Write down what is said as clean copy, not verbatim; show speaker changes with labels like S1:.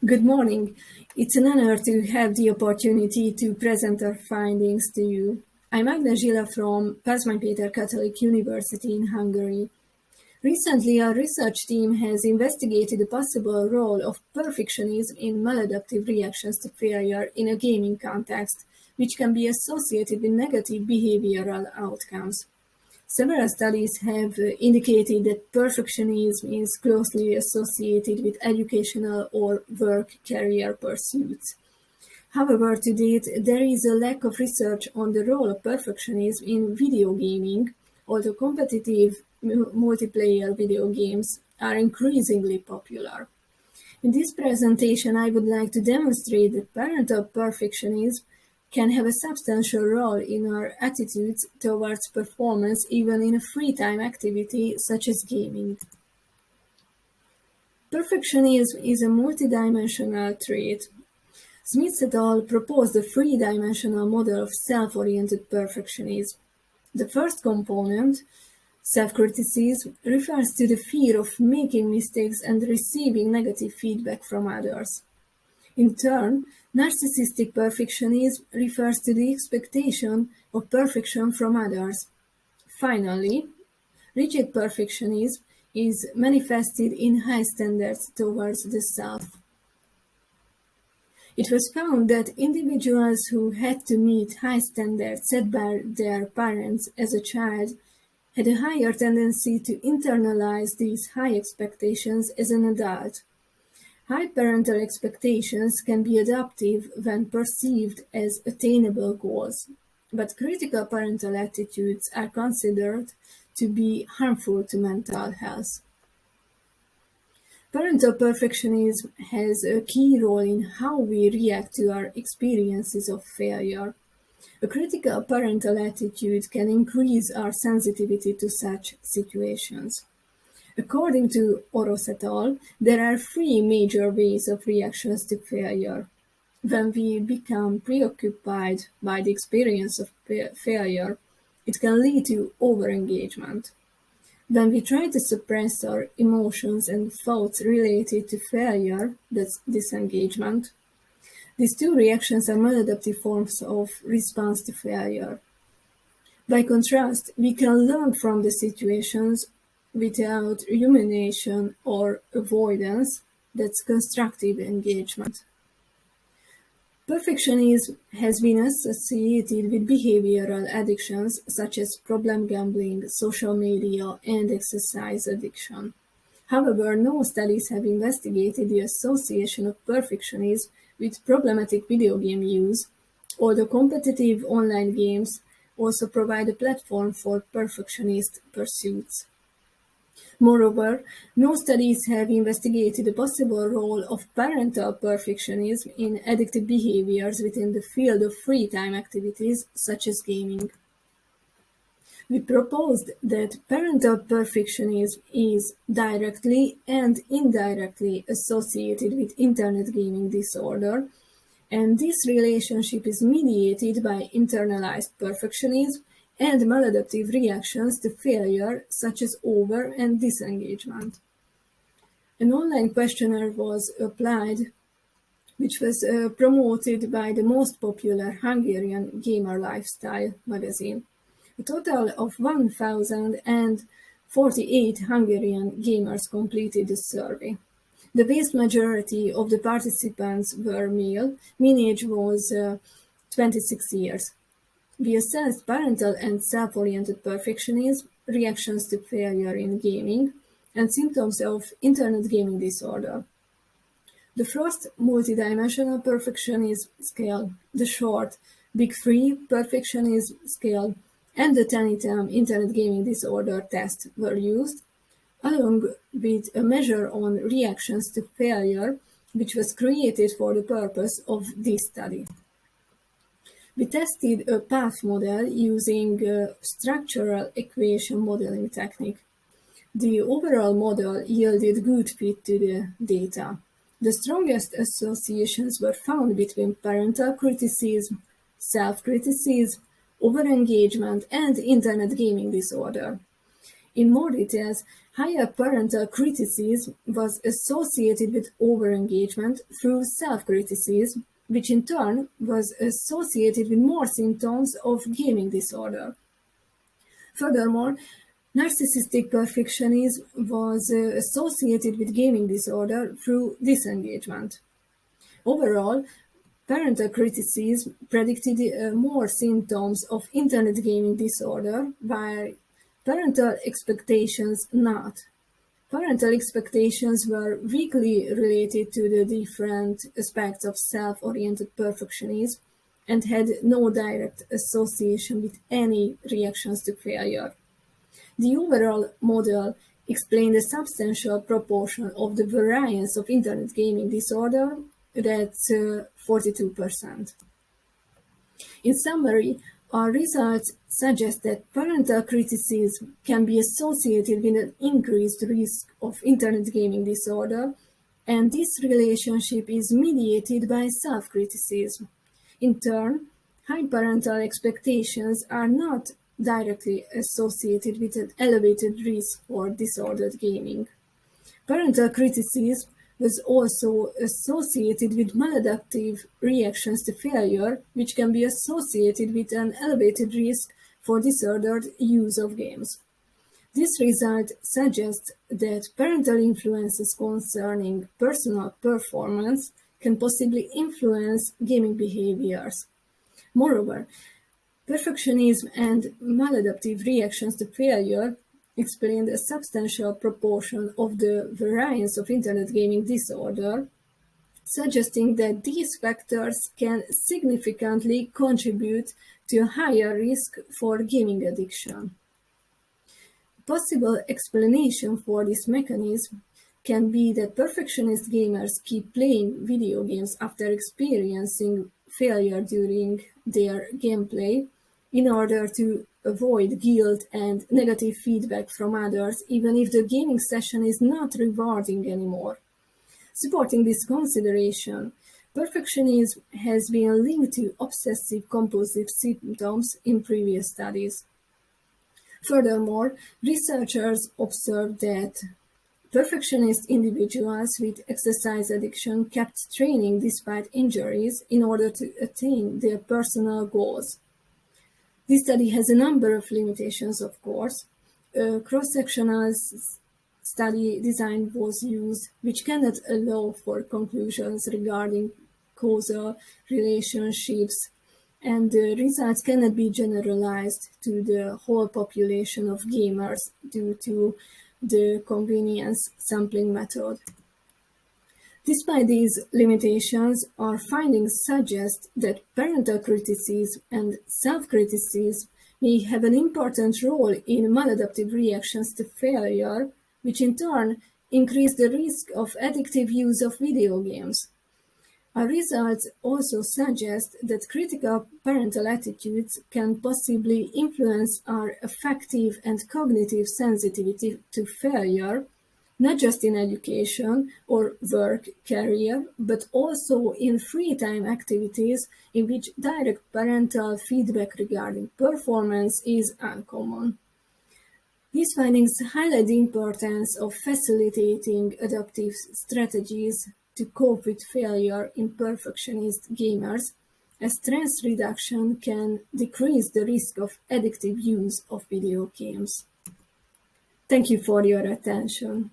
S1: Good morning. It's an honor to have the opportunity to present our findings to you. I'm Ágnes from 15.May Catholic University in Hungary. Recently, our research team has investigated the possible role of perfectionism in maladaptive reactions to failure in a gaming context, which can be associated with negative behavioral outcomes. Several studies have indicated that perfectionism is closely associated with educational or work career pursuits. However, to date, there is a lack of research on the role of perfectionism in video gaming, although competitive multiplayer video games are increasingly popular. In this presentation, I would like to demonstrate that parental perfectionism can have a substantial role in our attitudes towards performance even in a free time activity such as gaming. Perfectionism is a multidimensional trait. Smith et al. Proposed a three-dimensional model of self-oriented perfectionism. The first component, self-criticism, refers to the fear of making mistakes and receiving negative feedback from others. In turn, narcissistic perfectionism refers to the expectation of perfection from others. Finally, rigid perfectionism is manifested in high standards towards the self. It was found that individuals who had to meet high standards set by their parents as a child had a higher tendency to internalize these high expectations as an adult. High parental expectations can be adaptive when perceived as attainable goals, but critical parental attitudes are considered to be harmful to mental health. Parental perfectionism has a key role in how we react to our experiences of failure. A critical parental attitude can increase our sensitivity to such situations. According to Orosz et al., there are three major ways of reactions to failure. When we become preoccupied by the experience of failure, it can lead to overengagement. When we try to suppress our emotions and thoughts related to failure, that's disengagement. These two reactions are maladaptive forms of response to failure. By contrast, we can learn from the situations without rumination or avoidance, that's constructive engagement. Perfectionism has been associated with behavioral addictions such as problem gambling, social media, and exercise addiction. However, no studies have investigated the association of perfectionism with problematic video game use, although competitive online games also provide a platform for perfectionist pursuits. Moreover, no studies have investigated the possible role of parental perfectionism in addictive behaviors within the field of free time activities such as gaming. We proposed that parental perfectionism is directly and indirectly associated with internet gaming disorder, and this relationship is mediated by internalized perfectionism and maladaptive reactions to failure such as over- and disengagement. An online questionnaire was applied, which was promoted by the most popular Hungarian gamer lifestyle magazine. A total of 1,048 Hungarian gamers completed the survey. The vast majority of the participants were male, mean age was 26 years. We assessed parental and self-oriented perfectionism, reactions to failure in gaming, and symptoms of internet gaming disorder. The first multidimensional perfectionism scale, the short Big Three perfectionism scale, and the 10-item internet gaming disorder test were used, along with a measure on reactions to failure, which was created for the purpose of this study. We tested a path model using a structural equation modeling technique. The overall model yielded good fit to the data. The strongest associations were found between parental criticism, self-criticism, overengagement, and internet gaming disorder. In more details, higher parental criticism was associated with overengagement through self-criticism, which in turn was associated with more symptoms of gaming disorder. Furthermore, narcissistic perfectionism was associated with gaming disorder through disengagement. Overall, parental criticism predicted more symptoms of internet gaming disorder, while parental expectations not. Parental expectations were weakly related to the different aspects of self-oriented perfectionism and had no direct association with any reactions to failure. The overall model explained a substantial proportion of the variance of internet gaming disorder, that's 42%. In summary, our results suggest that parental criticism can be associated with an increased risk of internet gaming disorder, and this relationship is mediated by self-criticism. In turn, high parental expectations are not directly associated with an elevated risk for disordered gaming. Parental criticism was also associated with maladaptive reactions to failure, which can be associated with an elevated risk for disordered use of games. This result suggests that parental influences concerning personal performance can possibly influence gaming behaviors. Moreover, perfectionism and maladaptive reactions to failure explained a substantial proportion of the variance of internet gaming disorder, suggesting that these factors can significantly contribute to a higher risk for gaming addiction. A possible explanation for this mechanism can be that perfectionist gamers keep playing video games after experiencing failure during their gameplay in order to avoid guilt and negative feedback from others, even if the gaming session is not rewarding anymore. Supporting this consideration, perfectionism has been linked to obsessive-compulsive symptoms in previous studies. Furthermore, researchers observed that perfectionist individuals with exercise addiction kept training despite injuries in order to attain their personal goals. This study has a number of limitations, of course. A cross-sectional study design was used, which cannot allow for conclusions regarding causal relationships, and the results cannot be generalized to the whole population of gamers due to the convenience sampling method. Despite these limitations, our findings suggest that parental criticism and self-criticism may have an important role in maladaptive reactions to failure, which in turn increase the risk of addictive use of video games. Our results also suggest that critical parental attitudes can possibly influence our affective and cognitive sensitivity to failure, not just in education or work career, but also in free time activities in which direct parental feedback regarding performance is uncommon. These findings highlight the importance of facilitating adaptive strategies to cope with failure in perfectionist gamers, as stress reduction can decrease the risk of addictive use of video games. Thank you for your attention.